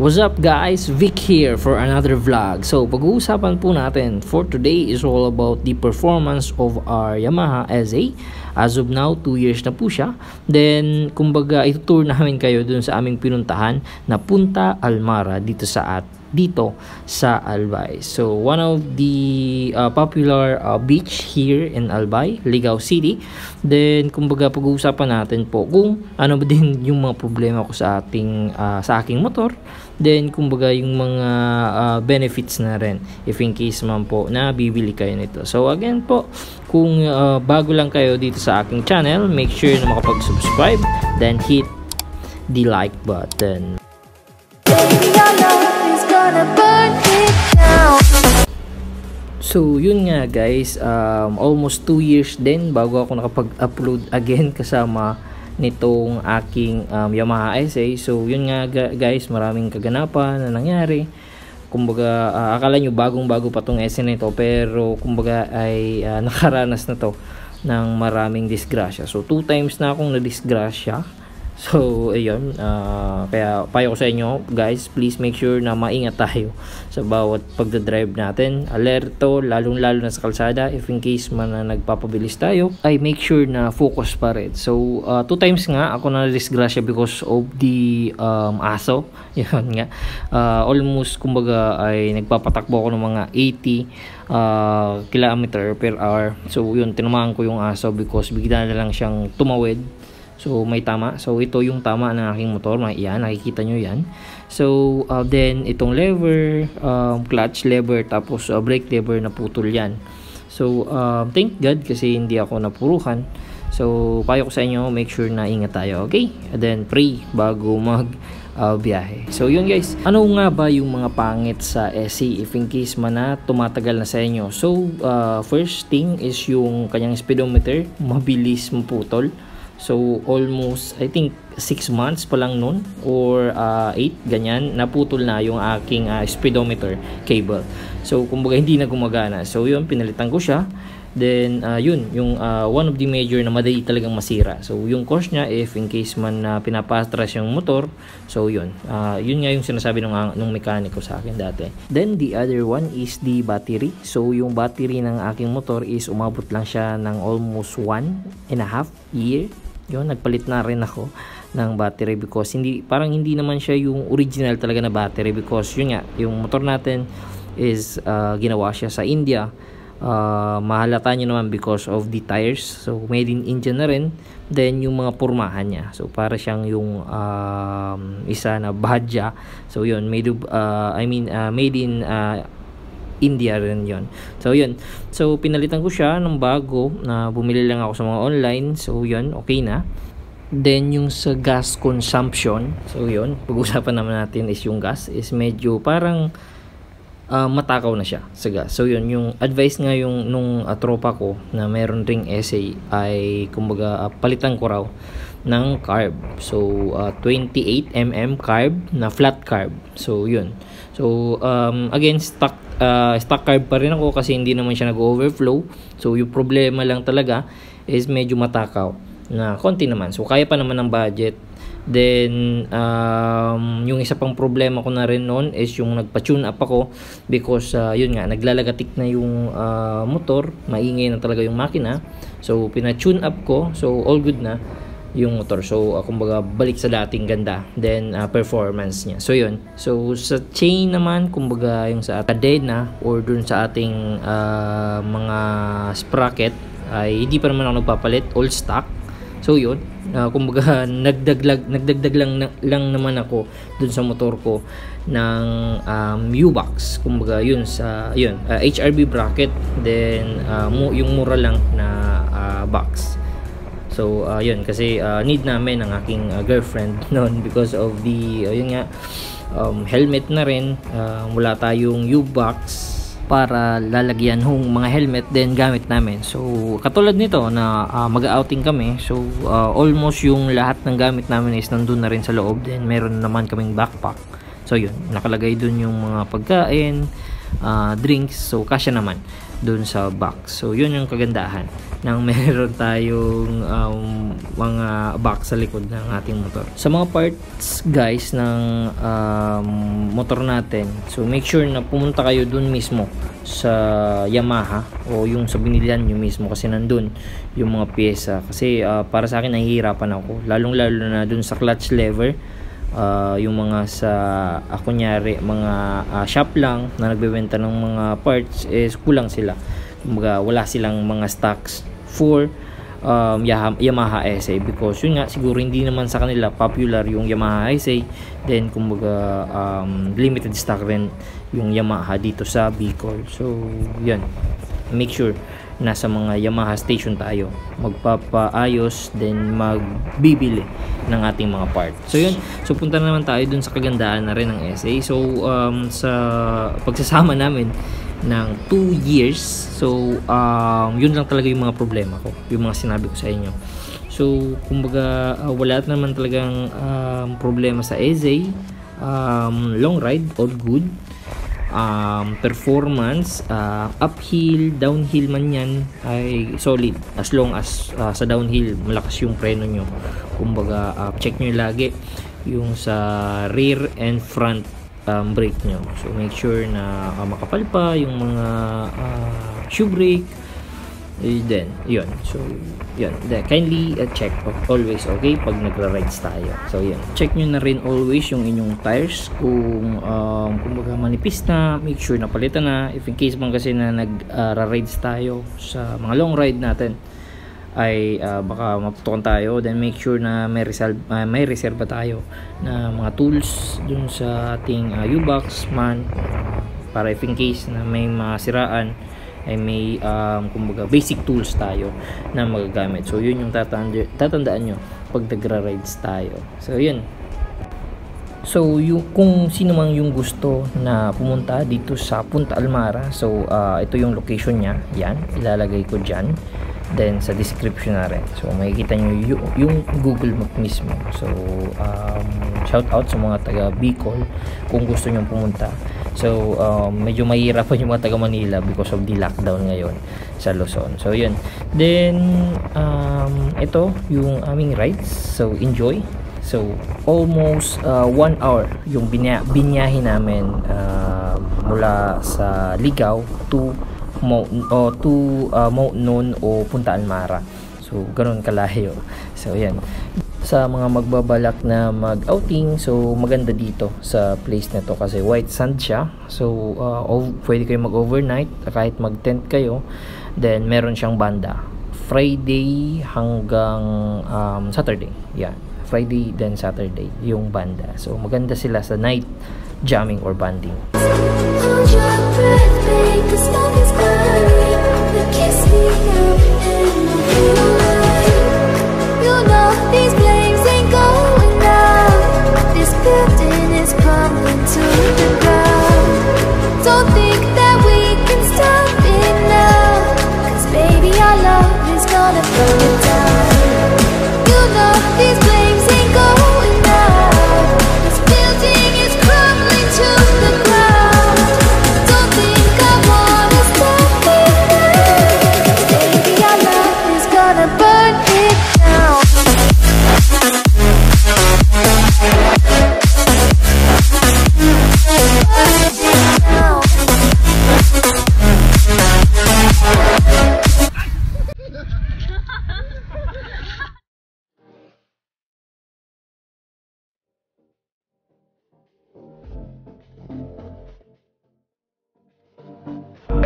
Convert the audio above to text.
What's up guys, Vic here for another vlog. So pag-uusapan po natin for today is all about the performance of our Yamaha SA. As of now, 2 years na po siya. Then kumbaga itutour namin kayo dun sa aming pinuntahan na Punta Almara dito sa Albay. So one of the popular beach here in Albay, Ligao City. Then kumbaga pag-uusapan natin po kung ano ba din yung mga problema ko sa aking motor. Then kumbaga yung mga benefits na rin if in case man po na bibili kayo nito. So again po, kung bago lang kayo dito sa aking channel, make sure na makapag-subscribe, then hit the like button. So yun nga guys, almost 2 years din bago ako nakapag-upload again kasama nitong aking Yamaha SA. So yun nga guys, maraming kaganapan na nangyari. Kumbaga akala nyo bagong-bago pa tong SA nito, pero kumbaga ay nakaranas na to ng maraming disgrasya. So 2 times na akong na-disgrasya. So ayun, kaya payo ko sa inyo guys, please make sure na maingat tayo sa bawat pagdadrive natin. Alerto, lalong-lalo na sa kalsada. If in case man na nagpapabilis tayo, ay make sure na focus pa rin. So 2 times nga ako na-disgrasya because of the aso. Yan nga, almost kumbaga ay nagpapatakbo ako ng mga 80 kilometer per hour. So yun, tinamaan ko yung aso because bigla na lang siyang tumawid. So may tama. So ito yung tama ng aking motor. Yan, nakikita nyo yan. So then itong lever, clutch lever, tapos brake lever na putol yan. So thank God kasi hindi ako napuruhan. So payo ko sa inyo, make sure na ingat tayo, okay? And then pray bago mag biyahe. So yun guys, ano nga ba yung mga pangit sa SE if in case man na tumatagal na sa inyo? So first thing is yung kanyang speedometer, mabilis maputol. So almost I think 6 months pa lang nun or 8 ganyan, naputol na yung aking speedometer cable. So kumbaga hindi na gumagana. So yun, pinalitan ko siya. Then yun yung one of the major na madali talagang masira. So yung cause niya if in case man pinapatras yung motor. So yun, yun nga yung sinasabi nung mekaniko sa akin dati. Then the other one is the battery. So yung battery ng aking motor is umabot lang siya ng almost 1.5 year. Yun, nagpalit na rin ako ng battery because parang hindi naman siya yung original talaga na battery because yun nga, yung motor natin is ginawa siya sa India. Mahalata nyo naman because of the tires. So made in India na rin. Then yung mga pormahan niya, so para siyang yung isa na Bajaj. So yun, made in India rin yon. So yun, so pinalitan ko siya ng bago na bumili lang ako sa mga online. So yun, okay na. Then yung sa gas consumption, so yun, pag-usapan naman natin is yung gas is medyo parang matakaw na siya sa gas. So yun, yung advice nga yung nung tropa ko na meron ring SA ay kumbaga palitan ko raw ng carb. So 28mm carb na flat carb. So yun, so again stock carb pa rin ako kasi hindi naman siya nag-overflow. So yung problema lang talaga is medyo matakaw na konti naman. So kaya pa naman ng budget. Then yung isa pang problema ko na rin noon is yung nagpa-tune up ako because yun nga, naglalagatik na yung motor, maingay na talaga yung makina. So pina-tune up ko, so all good na yung motor. So kumbaga balik sa dating ganda, then performance niya. So yun, so sa chain naman, kumbaga yung sa cadena or dun sa ating mga sprocket ay hindi pa naman ako nagpapalit, all stock. So yun, kumbaga nagdagdag lang naman ako dun sa motor ko ng U-box. Kumbaga yun sa yun, HRB bracket, then yung mura lang na box. So yun, kasi need namin ng aking girlfriend noon because of the yun nga, helmet na rin. Wala tayong U-box para lalagyan hong mga helmet din gamit namin. So katulad nito na mag-outing kami, so almost yung lahat ng gamit namin is nandun na rin sa loob. Then meron naman kaming backpack. So yun, nakalagay dun yung mga pagkain, drinks, so kasya naman. dun sa box. So yun yung kagandahan nang meron tayong mga box sa likod ng ating motor. Sa mga parts guys ng motor natin, so make sure na pumunta kayo dun mismo sa Yamaha o yung sa binilihan nyo mismo, kasi nandun yung mga pyesa. Kasi para sa akin nahihirapan ako, lalong lalo na dun sa clutch lever. Yung mga sa kunyari mga shop lang na nagbebenta ng mga parts is kulang sila, kumbaga wala silang mga stocks for Yamaha SA, because yun nga, siguro hindi naman sa kanila popular yung Yamaha SA, then kumbaga limited stock rin yung Yamaha dito sa Bicol. So yan, make sure nasa mga Yamaha station tayo magpapaayos, then magbibili ng ating mga parts. So yun, so punta naman tayo dun sa kagandahan na rin ng SA. So sa pagsasama namin ng 2 years, so yun lang talaga yung mga problema ko, yung mga sinabi ko sa inyo. So kumbaga wala naman talagang problema sa SA. Long ride, all good. Performance, uphill, downhill man yan, ay solid, as long as sa downhill malakas yung preno nyo. Kumbaga check nyo lagi yung sa rear and front brake nyo. So make sure na makapal pa yung mga shoe brake. Then yun, so yun, kindly check always, okay, pag nagra-rides tayo. So yun, check nyo na rin always yung inyong tires kung kumbaga manipis na, make sure na palitan na. If in case man kasi na nagra-rides tayo sa mga long ride natin ay baka maputukan tayo, then make sure na may reserva tayo na mga tools dun sa ating U-box man, para if in case na may masiraan ay may kumbaga basic tools tayo na magagamit. So yun yung tatandaan nyo pag nagra-rides tayo. So yun, so kung sino mang yung gusto na pumunta dito sa Punta Almara, so ito yung location nya, yan, ilalagay ko dyan, then sa description na rin. So makikita nyo yung Google Map mismo. So shout out sa mga taga Bicol kung gusto nyo pumunta. So medyo mahirapan yung mga taga Manila because of the lockdown ngayon sa Luzon. So yun, then ito yung aming rides, so enjoy. So almost 1 hour yung binyahe namin mula sa Ligao to Mount Noon o Punta Almara. So ganoon kalayo. So yan, sa mga magbabalak na mag-outing, so maganda dito sa place na to kasi white sand siya. So pwede kayo mag-overnight kahit mag-tent kayo. Then meron siyang banda Friday hanggang Saturday. Yan, Friday then Saturday yung banda. So maganda sila sa night jamming or banding. Hold your breath, babe, the smoke is burning, but kiss me now.